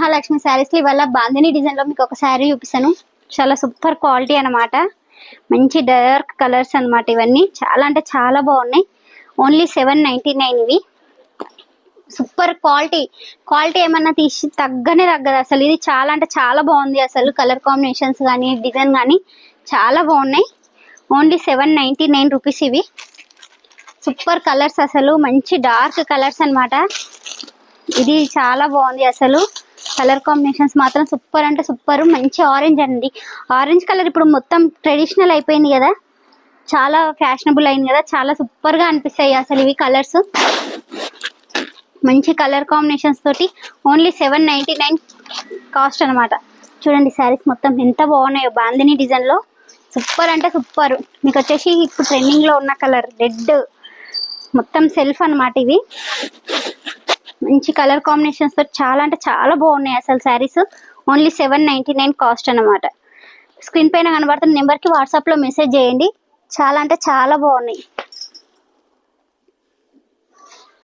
మహాలక్ష్మి శారీస్ లో ఇవాళ బాందిని డిజైన్ లో మీకు ఒక శారీ చూపిస్తాను. చాలా సూపర్ క్వాలిటీ అన్నమాట. మంచి డార్క్ కలర్స్ అన్నమాట. ఇవన్నీ చాలా అంటే చాలా బాగున్నాయి. ఓన్లీ 799 ఇవి. సూపర్ క్వాలిటీ ఏమన్నా తీసి తగ్గదు అసలు. ఇది చాలా అంటే చాలా బాగుంది అసలు. కలర్ కాంబినేషన్స్ కానీ డిజైన్ కానీ చాలా బాగున్నాయి. ఓన్లీ 799 రూపీస్ ఇవి. సూపర్ కలర్స్ అసలు, మంచి డార్క్ కలర్స్ అన్నమాట. ఇది చాలా బాగుంది అసలు. కలర్ కాంబినేషన్స్ మాత్రం సూపర్ అంటే సూపర్. మంచి ఆరెంజ్ అండి. ఆరెంజ్ కలర్ ఇప్పుడు మొత్తం ట్రెడిషనల్ అయిపోయింది కదా, చాలా ఫ్యాషనబుల్ అయింది కదా, చాలా సూపర్ గా అనిపిస్తాయి అసలు ఇవి కలర్స్. మంచి కలర్ కాంబినేషన్స్ తోటి ఓన్లీ 799 కాస్ట్ అనమాట. చూడండి శారీస్ మొత్తం ఎంత బాగున్నాయో బాందిని డిజైన్ లో. సూపర్ అంటే సూపర్. మీకు వచ్చేసి ఇప్పుడు ట్రెండింగ్ లో ఉన్న కలర్ రెడ్, మొత్తం సెల్ఫ్ అన్నమాట. ఇవి మంచి కలర్ కాంబినేషన్స్ తో చాలా అంటే చాలా బాగున్నాయి అసలు శారీస్. ఓన్లీ 799 కాస్ట్ అన్నమాట. స్క్రీన్ పైన కనబడుతున్న నెంబర్ కి వాట్సాప్ లో మెసేజ్ చేయండి. చాలా అంటే చాలా బాగున్నాయి.